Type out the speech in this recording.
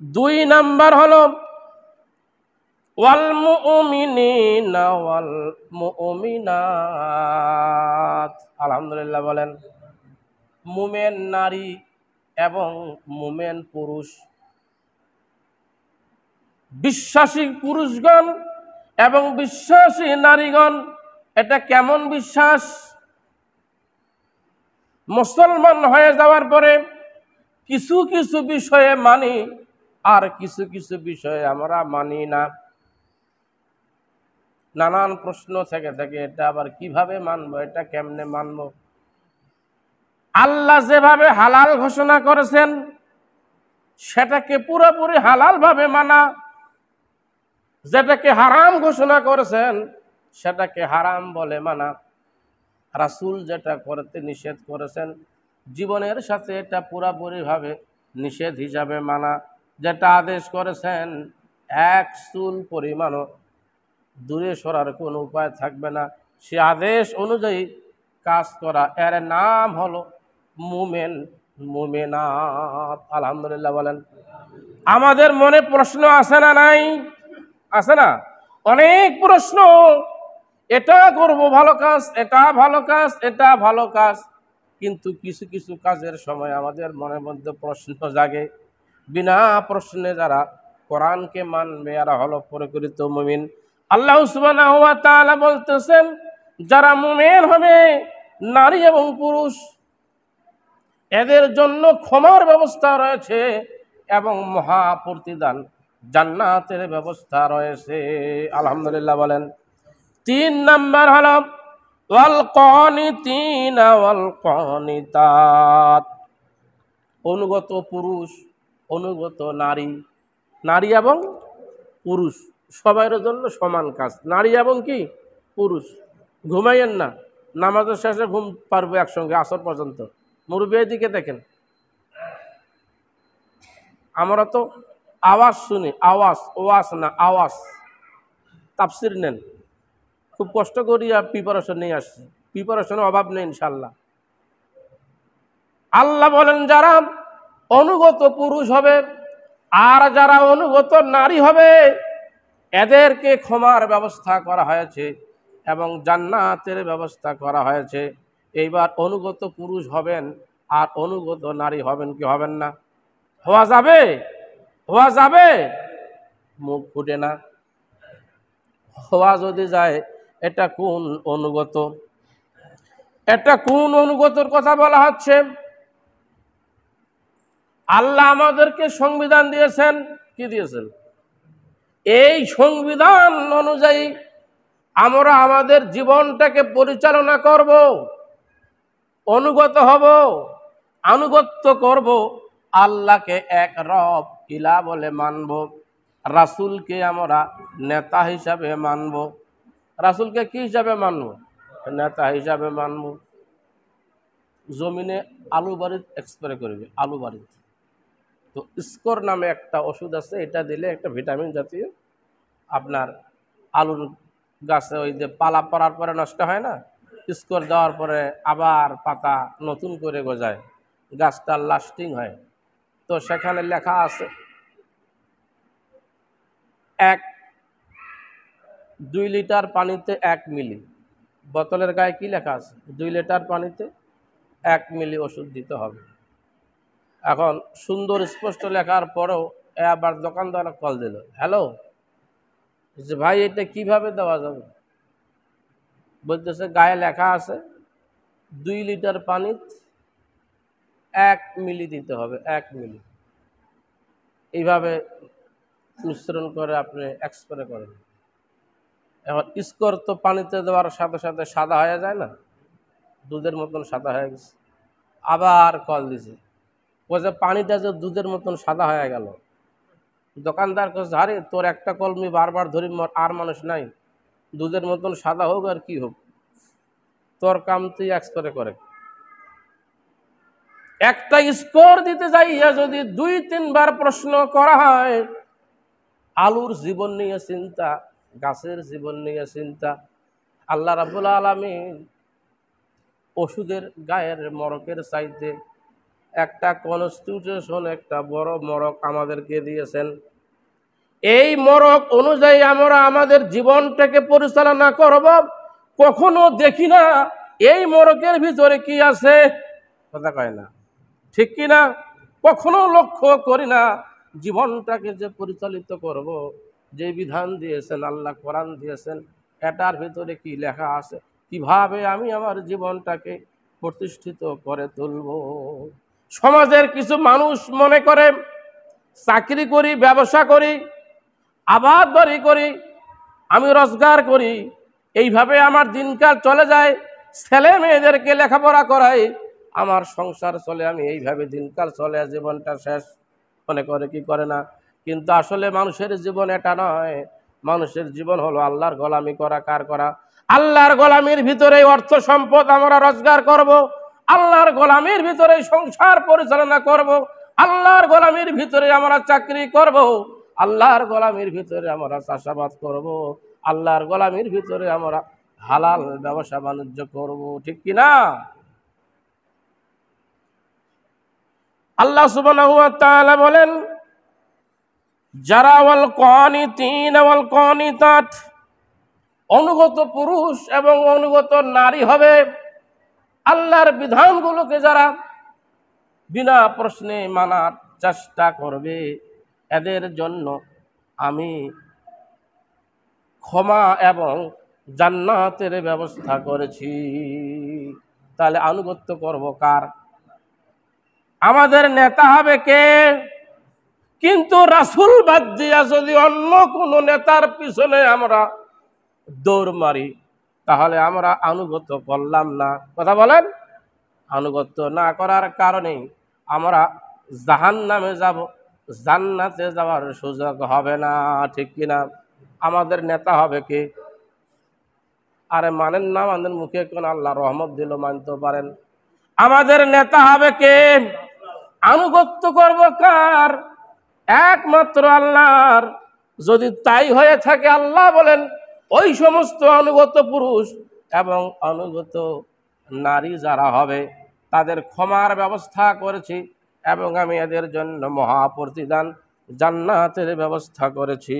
দুই নাম্বার হলো ওয়াল মুমিনিনা ওয়াল মুমিনাত। আলহামদুলিল্লাহ বলেন। মুমিন নারী এবং মুমিন পুরুষ, বিশ্বাসী পুরুষগণ এবং বিশ্বাসী নারীগণ, এটা কেমন বিশ্বাস? মুসলমান হয়ে যাওয়ার পরে কিছু কিছু বিষয়ে মানি আর কিছু কিছু বিষয়ে আমরা মানি না। নানান প্রশ্ন থেকে থাকে, এটা আবার কিভাবে মানবো, এটা কেমনে মানবো? আল্লাহ যেভাবে হালাল ঘোষণা করেছেন সেটাকে পুরোপুরি হালাল ভাবে মানা, যেটাকে হারাম ঘোষণা করেছেন সেটাকে হারাম বলে মানা। রাসূল যেটা করতে নিষেধ করেছেন জীবনের সাথে এটা পুরোপুরি ভাবে নিষেধ হিসাবে মানা। যেটা আদেশ করেছেন এক চুল পরিমাণও দূরে সরার কোনো উপায় থাকবে না, সে আদেশ অনুযায়ী কাজ করা, এর নাম হলো মুমিন মুমিনাত। আলহামদুলিল্লাহ বলেন। আমাদের মনে প্রশ্ন আছে না নাই? আছে না? অনেক প্রশ্ন। এটা করব ভালো কাজ, এটা ভালো কাজ, এটা ভালো কাজ, কিন্তু কিছু কিছু কাজের সময় আমাদের মনের মধ্যে প্রশ্ন জাগে। বিনা প্রশ্নে যারা কোরআনকে মানবে এরা হলো প্রকৃত মুমিন। আল্লাহ সুবহানাহু ওয়া তাআলা বলতেছেন, যারা মুমিন হবে নারী এবং পুরুষ, এদের জন্য ক্ষমার ব্যবস্থা রয়েছে এবং মহা প্রতিদান জান্নাতের ব্যবস্থা রয়েছে। আলহামদুলিল্লাহ বলেন। তিন নাম্বার হলো ওয়াল কানিতিনা ওয়াল কানিতাত। অনুগত পুরুষ, অনুগত নারী, নারী এবং পুরুষ সবার জন্য সমান কাজ। নারী এবং কি পুরুষ। ঘুমাইয়েন না, নামাজের শেষে ঘুম পারবো একসঙ্গে আসর পর্যন্ত। মুরব্বী দিকে দেখেন, আমরা তো আওয়াজ শুনি, আওয়াজ, ওয়াজ না আওয়াজ। তাফসির নেন, খুব কষ্ট করিয়া প্রিপারেশন নিয়ে আসছি, প্রিপারেশনের অভাব নেই ইনশাল্লাহ। আল্লাহ বলেন যারা অনুগত পুরুষ হবে আর যারা অনুগত নারী হবে এদেরকে ক্ষমার ব্যবস্থা করা হয়েছে এবং জান্নাতের ব্যবস্থা করা হয়েছে। এইবার অনুগত পুরুষ হবেন আর অনুগত নারী হবেন কি হবেন না? হওয়া যাবে? হওয়া যাবে? মুখ ফুটে না। হওয়া যদি যায় এটা কোন অনুগত? এটা কোন অনুগতর কথা বলা হচ্ছে? আল্লাহ আমাদেরকে সংবিধান দিয়েছেন। কি দিয়েছেন? এই সংবিধান অনুযায়ী আমরা আমাদের জীবনটাকে পরিচালনা করব, অনুগত হব, আনুগত্য করব। আল্লাহকে এক রব ইলা বলে মানব, রাসূলকে আমরা নেতা হিসাবে মানব। রাসূলকে কি হিসাবে মানব? নেতা হিসাবে মানব। জমিনে আলু বাড়িতে এক্সপ্রে করবে, আলু বাড়িতে তো স্কোর নামে একটা ওষুধ আছে, এটা দিলে একটা ভিটামিন জাতীয়, আপনার আলুর গাছে ওই যে পালা পড়ার পরে নষ্ট হয় না, স্কোর দেওয়ার পরে আবার পাতা নতুন করে গজায়, গাছটা লাস্টিং হয়। তো সেখানে লেখা আছে 2 লিটার পানিতে 1 মিলি। বোতলের গায়ে কি লেখা আছে? 2 লিটার পানিতে 1 মিলি ওষুধ দিতে হবে। এখন সুন্দর স্পষ্ট লেখার পরেও আবার দোকানদার কল দিল, হ্যালো, যে ভাই এটা কিভাবে দেওয়া যাবে? বলতেছে গায়ে লেখা আছে 2 লিটার পানিতে 1 মিলি দিতে হবে, 1 মিলি। এইভাবে মিশ্রণ করে আপনি এক্সপ্রে করেন। এখন স্কোর তো পানিতে দেওয়ার সাথে সাথে সাদা হয়ে যায় না, দুধের মতন সাদা হয়ে গেছে। আবার কল দিছে, বলছে পানিটা যে দুধের মতন সাদা হয়ে গেল। দোকানদার কাছে, আরে তোর একটা কলমি বারবার ধরি, আর মানুষ নাই, দুধের মতন সাদা হোক আর কি হোক, তোর কাম তুই এক্সপ্রে করে। একটা স্কোর দিতে যাইয়া যদি 2-3 বার প্রশ্ন করা হয়, আলুর জীবন নিয়ে চিন্তা, গাছের জীবন নিয়ে চিন্তা। আল্লাহ রাব্বুল আলামিন ওষুধের গায়ের মরকের চাইতে একটা কনস্টিটিউশন, একটা বড় মড়ক আমাদেরকে দিয়েছেন। এই মড়ক অনুযায়ী আমরা আমাদের জীবনটাকে পরিচালনা করব। কখনো দেখি না এই মড়কের ভিতরে কি আছে, কথা কয় না, ঠিক কি না? কখনো লক্ষ্য করি না জীবনটাকে যে পরিচালিত করব, যে বিধান দিয়েছেন আল্লাহ, কোরআন দিয়েছেন, এটার ভিতরে কি লেখা আছে, কিভাবে আমি আমার জীবনটাকে প্রতিষ্ঠিত করে তুলব। সমাজের কিছু মানুষ মনে করে চাকরি করি, ব্যবসা করি, আবাদ বাড়ি করি, আমি রোজগার করি, এইভাবে আমার দিনকাল চলে যায়, ছেলে মেয়েদেরকে লেখাপড়া করাই, আমার সংসার চলে, আমি এইভাবে দিনকাল চলে, জীবনটা শেষ মনে করে। কি করে না? কিন্তু আসলে মানুষের জীবন এটা নয়। মানুষের জীবন হলো আল্লাহর গোলামি করা। কার করা? আল্লাহর গোলামির ভিতরে অর্থ সম্পদ আমরা রোজগার করব, আল্লাহর গোলামির ভিতরে সংসার পরিচালনা করব, আল্লাহর গোলামির ভিতরে আমরা চাকরি করব, আল্লাহর গোলামির ভিতরে আমরা চাষাবাদ করব, আল্লাহর গোলামির ভিতরে আমরা হালাল ব্যবসা বাণিজ্য করব, ঠিক কি না? আল্লাহ সুবহানাহু ওয়া তাআলা বলেন, যারা ওয়াল কানিতিন ওয়াল কানিতাত, অনুগত পুরুষ এবং অনুগত নারী হবে, আল্লাহর বিধানগুলোকে যারা বিনা প্রশ্নে মানার চেষ্টা করবে, এদের জন্য আমি ক্ষমা এবং জান্নাতের ব্যবস্থা করেছি। তাহলে আনুগত্য করব কার? আমাদের নেতা হবে কে? কিন্তু রাসূল বাদ দিয়া যদি অন্য কোনো নেতার পিছনে আমরা দৌড় মারি, তাহলে আমরা আনুগত্য করলাম না। কথা বলেন? আনুগত্য না করার কারণে আমরা জাহান্নামে যাব, জান্নাতে যাওয়ার সুযোগ হবে না, ঠিক কিনা? আমাদের নেতা হবে কে? আরে মানেন না, আমাদের মুখে কোন আল্লাহ রহমত দিল, মানতে পারেন। আমাদের নেতা হবে কে? আনুগত্য করব কার? একমাত্র আল্লাহর। যদি তাই হয়ে থাকে, আল্লাহ বলেন ওই সমস্ত অনুগত পুরুষ এবং অনুগত নারী যারা হবে, তাদের ক্ষমার ব্যবস্থা করেছি এবং আমি এদের জন্য মহাপ্রতিদান জান্নাতের ব্যবস্থা করেছি।